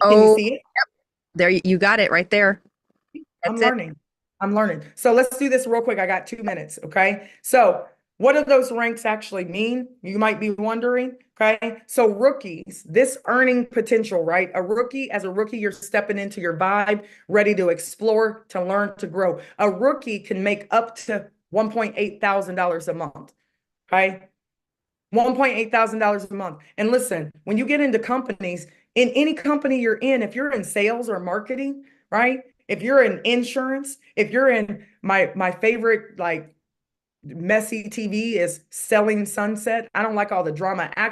Can you Oh, see it? there you got it right there. I'm That's it. learning. I'm learning. So let's do this real quick. I got 2 minutes. Okay. So what do those ranks actually mean? You might be wondering. Okay. So rookies, this earning potential, right? As a rookie, you're stepping into your vibe, ready to explore, to learn, to grow. A rookie can make up to $1.8 thousand a month. Okay. $1.8 thousand a month. And listen, when you get into companies, in any company you're in, if you're in sales or marketing, right? If you're in insurance, if you're in my favorite, like, messy TV is Selling Sunset. I don't like all the drama. I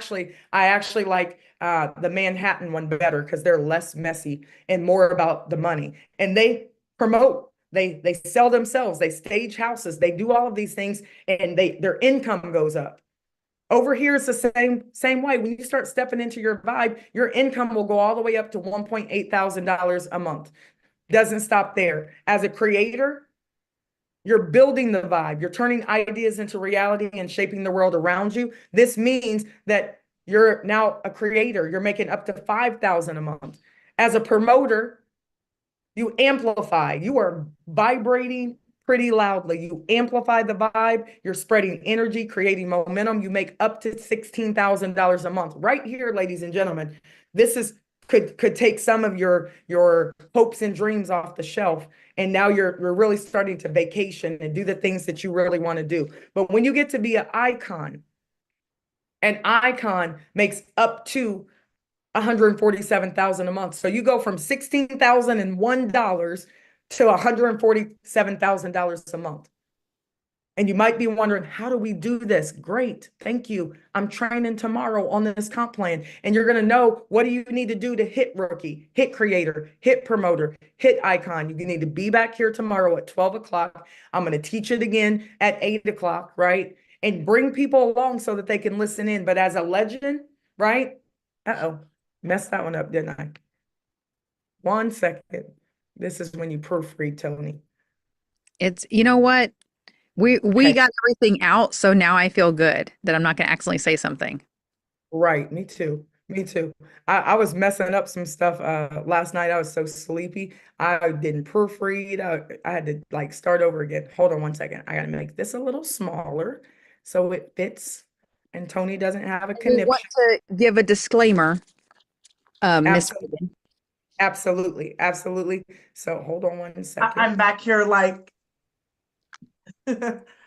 actually like the Manhattan one better, because they're less messy and more about the money. And they promote, they sell themselves, they stage houses, they do all of these things, and their income goes up. Over here, it's the same way. When you start stepping into your vibe, your income will go all the way up to $1.8 thousand a month. Doesn't stop there. As a creator, you're building the vibe. You're turning ideas into reality and shaping the world around you. This means that you're now a creator. You're making up to $5,000 a month. As a promoter, you amplify. You are vibrating pretty loudly. You amplify the vibe. You're spreading energy, creating momentum. You make up to $16,000 a month. Right here, ladies and gentlemen, this could take some of your hopes and dreams off the shelf. And now you're really starting to vacation and do the things that you really want to do. But when you get to be an icon makes up to $147,000 a month. So you go from $16,001 to $147,000 a month. And you might be wondering, how do we do this? Great. Thank you. I'm training tomorrow on this comp plan. And you're going to know, what do you need to do to hit rookie, hit creator, hit promoter, hit icon. You need to be back here tomorrow at 12 o'clock. I'm going to teach it again at 8 o'clock, right? And bring people along so that they can listen in. But as a legend, right? Uh-oh. Messed that one up, didn't I? 1 second. This is when you proofread, Tony. It's, you know what? We Okay. got everything out, so now I feel good that I'm not going to accidentally say something. Right. Me too. Me too. I was messing up some stuff last night. I was so sleepy. I didn't proofread. I had to, like, start over again. Hold on 1 second. I got to make this a little smaller so it fits and Tony doesn't have a We conniption. want to give a disclaimer, Miss Absolutely. Reagan. Absolutely. Absolutely. So hold on 1 second. I'm back here like See,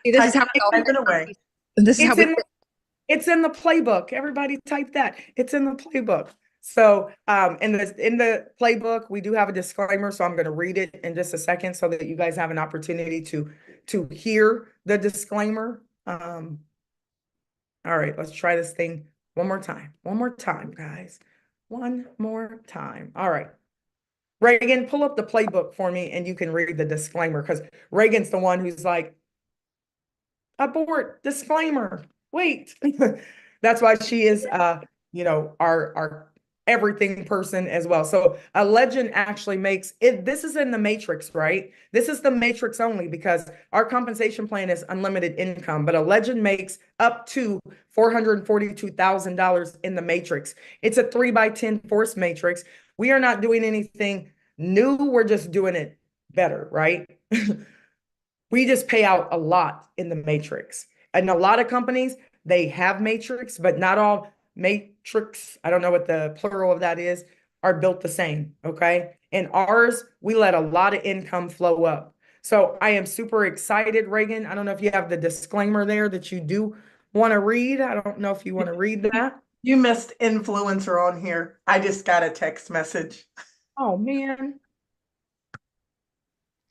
this is how we all typing away. This is how we It's in the playbook. Everybody type that. It's in the playbook. So in the playbook, we do have a disclaimer, so I'm going to read it in just a second so that you guys have an opportunity to hear the disclaimer. All right, let's try this thing one more time. One more time, guys. One more time. All right. Reagan, pull up the playbook for me and you can read the disclaimer, because Reagan's the one who's like, abort, disclaimer, wait. That's why she is, our everything person as well. So a legend actually makes it. This is in the matrix, right? This is the matrix only, because our compensation plan is unlimited income, but a legend makes up to $442,000 in the matrix. It's a 3x10 force matrix. We are not doing anything new. We're just doing it better, right? We just pay out a lot in the matrix. And a lot of companies, they have matrix, but not all matrix, I don't know what the plural of that is, are built the same. Okay. In ours, we let a lot of income flow up. So I am super excited, Reagan. I don't know if you have the disclaimer there that you do want to read. I don't know if you want to read that. You missed influencer on here. I just got a text message. Oh, man.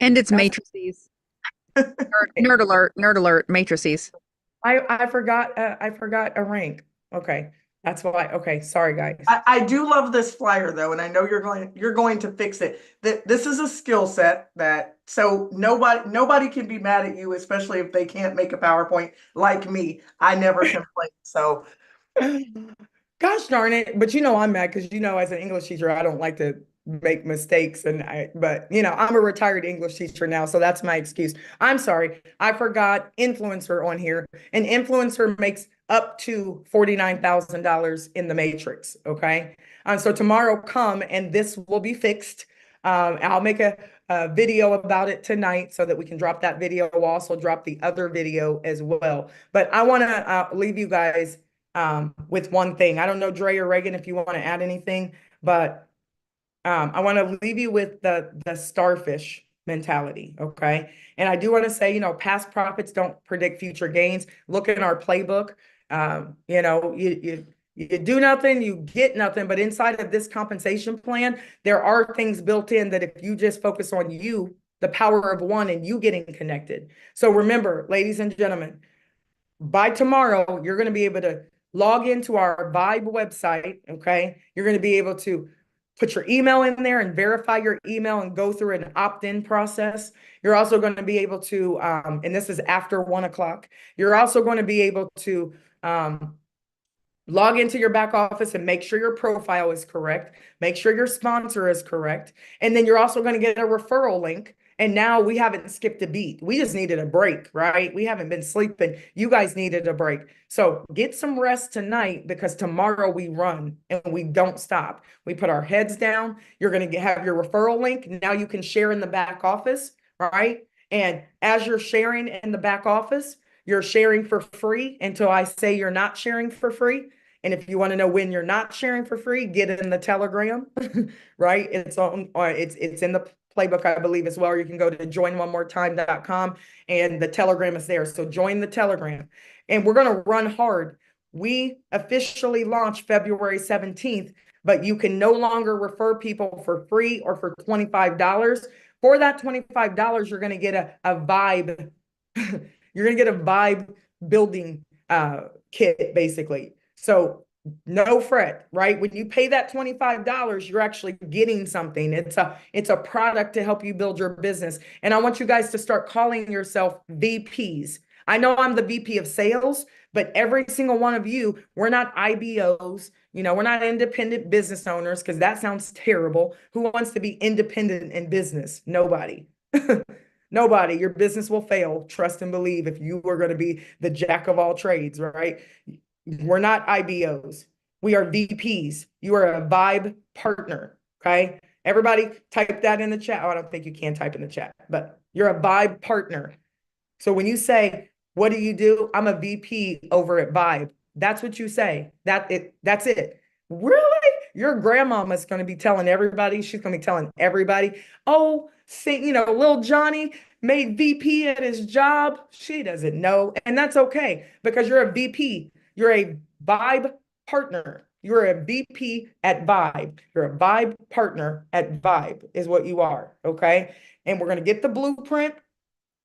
And it's matrices. Nerd alert, matrices. I forgot a rank. Okay. That's why. Okay. Sorry, guys. I do love this flyer though, and I know you're going to fix it. This is a skill set that, so nobody can be mad at you, especially if they can't make a PowerPoint like me. I never complain. So Gosh darn it. But I'm mad because as an English teacher, I don't like to make mistakes. But I'm a retired English teacher now, so that's my excuse. I'm sorry. I forgot influencer on here. An influencer makes up to $49,000 in the matrix. Okay. So tomorrow come and this will be fixed. I'll make a video about it tonight so that we can drop that video. We'll also drop the other video as well. But I want to leave you guys with one thing. I don't know, Dre or Reagan, if you want to add anything, but I want to leave you with the starfish mentality. Okay. And I do want to say, past profits don't predict future gains. Look at our playbook. You do nothing, you get nothing. But inside of this compensation plan, there are things built in that if you just focus on you, the power of one, and you getting connected. So remember, ladies and gentlemen, by tomorrow, you're going to be able to log into our VYB website. Okay. You're going to be able to put your email in there and verify your email and go through an opt-in process. You're also going to be able to, and this is after 1 o'clock, you're also going to be able to log into your back office and make sure your profile is correct. Make sure your sponsor is correct. And then you're also going to get a referral link. And now we haven't skipped a beat. We just needed a break, right? We haven't been sleeping. You guys needed a break. So get some rest tonight, because tomorrow we run and we don't stop. We put our heads down. You're going to have your referral link. Now you can share in the back office, right? And as you're sharing in the back office, you're sharing for free until I say you're not sharing for free. And if you want to know when you're not sharing for free, get it in the Telegram, right? It's in the playbook, I believe, as well. Or you can go to joinonemortime.com and the Telegram is there. So join the Telegram. And we're going to run hard. We officially launch February 17th, but you can no longer refer people for free or for $25. For that $25, you're going to get a VYB. You're going to get a VYB building kit, basically. So no fret, right? When you pay that $25, you're actually getting something. It's a product to help you build your business. And I want you guys to start calling yourself VPs. I know I'm the VP of sales, but every single one of you, we're not IBOs. We're not independent business owners, because that sounds terrible. Who wants to be independent in business? Nobody. Nobody. Your business will fail. Trust and believe if you are going to be the jack of all trades, right? We're not IBOs. We are VPs. You are a VYB partner. Okay. Everybody type that in the chat. Oh, I don't think you can type in the chat, but you're a VYB partner. So when you say, what do you do? I'm a VP over at VYB. That's what you say. That's it. Really? Your grandmama's going to be telling everybody. She's going to be telling everybody, oh, see, little Johnny made VP at his job. She doesn't know. And that's okay, because you're a VP. You're a VYB partner. You're a VP at VYB. You're a VYB partner at VYB is what you are, okay? And we're going to get the blueprint.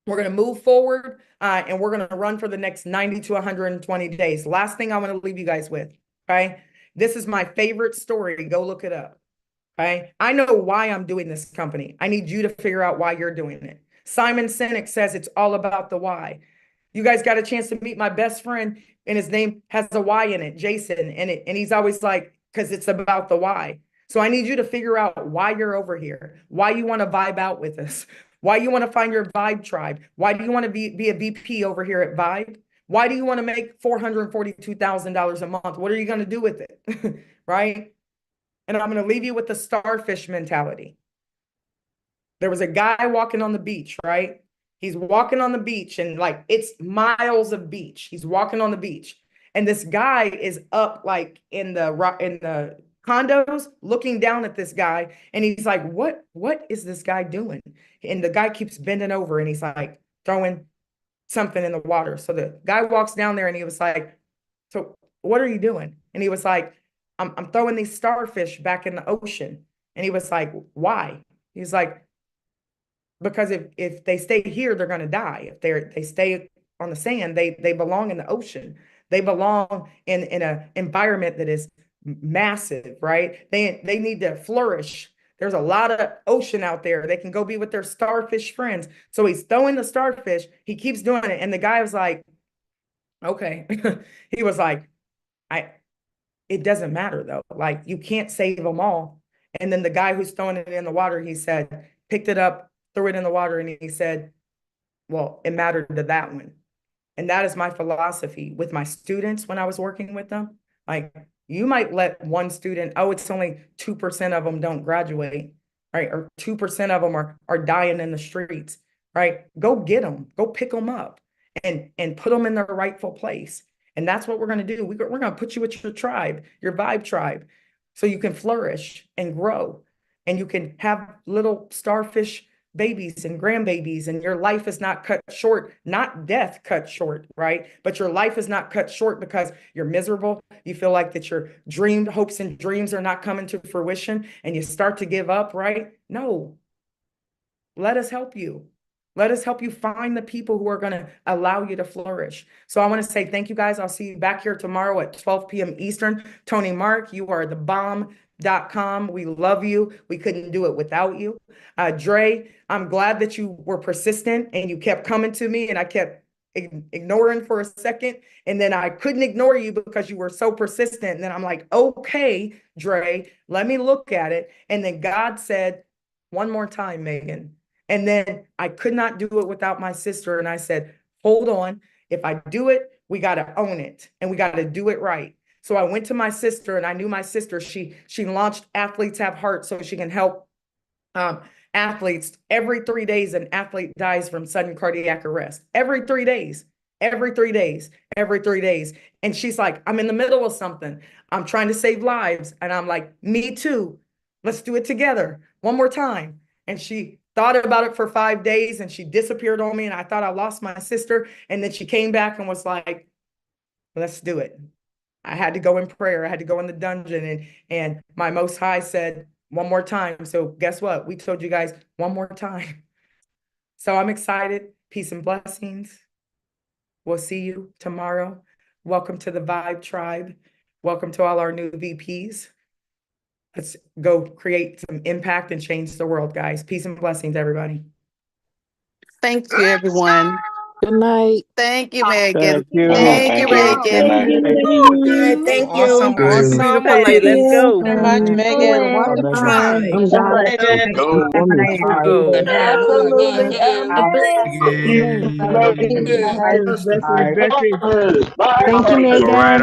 We're going to move forward, and we're going to run for the next 90 to 120 days. Last thing I want to leave you guys with, okay? This is my favorite story. Go look it up, okay? I know why I'm doing this company. I need you to figure out why you're doing it. Simon Sinek says it's all about the why. You guys got a chance to meet my best friend, and his name has a Y in it, Jason, and he's always like, because it's about the why. So I need you to figure out why you're over here, why you want to vibe out with us, why you want to find your vibe tribe, why do you want to be a VP over here at Vibe? Why do you want to make $442,000 a month? What are you going to do with it? Right? And I'm going to leave you with the starfish mentality. There was a guy walking on the beach, right? He's walking on the beach, and like it's miles of beach. He's walking on the beach, and this guy is up like in the condos looking down at this guy, and he's like, what is this guy doing? And the guy keeps bending over, and he's like throwing something in the water. So the guy walks down there, and he was like, so what are you doing? And he was like, I'm throwing these starfish back in the ocean. And he was like, why? He's like, because if they stay here, they're going to die. If they stay on the sand, they belong in the ocean. They belong in an environment that is massive, right? They need to flourish. There's a lot of ocean out there. They can go be with their starfish friends. So he's throwing the starfish. He keeps doing it. And the guy was like, okay. He was like, it doesn't matter though. Like you can't save them all. And then the guy who's throwing it in the water, he said, picked it up, threw it in the water, and he said, well, it mattered to that one. And that is my philosophy with my students when I was working with them. Like you might let one student, oh, it's only 2% of them don't graduate, right? Or 2% of them are dying in the streets, right? Go get them, go pick them up and put them in their rightful place. And that's what we're going to do. We're going to put you with your tribe, your vibe tribe, so you can flourish and grow, and you can have little starfish babies and grandbabies, and your life is not cut short, not death cut short, right? But your life is not cut short because you're miserable. You feel like that your dreamed hopes and dreams are not coming to fruition, and you start to give up, right? No, let us help you. Let us help you find the people who are going to allow you to flourish. So I want to say thank you guys. I'll see you back here tomorrow at 12 p.m. Eastern. Tony Mark, you are the bomb.com. We love you. We couldn't do it without you. Dre, I'm glad that you were persistent and you kept coming to me, and I kept ignoring for a second. And then I couldn't ignore you because you were so persistent. And then I'm like, okay, Dre, let me look at it. And then God said, one more time, Megan. And then I could not do it without my sister. And I said, hold on. If I do it, we got to own it and we got to do it right. So I went to my sister, and I knew my sister, she launched Athletes Have Heart so she can help athletes. Every 3 days, an athlete dies from sudden cardiac arrest. Every 3 days, every 3 days, every 3 days. And she's like, I'm in the middle of something. I'm trying to save lives. And I'm like, me too. Let's do it together. One more time. And she thought about it for 5 days, and she disappeared on me, and I thought I lost my sister. And then she came back and was like, let's do it. I had to go in prayer. I had to go in the dungeon, and my Most High said, one more time. So guess what? We told you guys one more time. So I'm excited. Peace and blessings. We'll see you tomorrow. Welcome to the Vibe Tribe. Welcome to all our new VPs. Let's go create some impact and change the world, guys. Peace and blessings, everybody. Thank you, everyone. Good night. Thank you, Megan. Thank you. Thank you, Good night. Megan. Thank you. Awesome, Awesome, awesome. beautiful Thank ladies. you Very much, Megan. so Wonderful. much. Tribe. I'm glad. Go. Wonderful. Absolutely. Yeah. Amen. All Blessings, blessings, blessings. right. Thank you, Right Megan. on.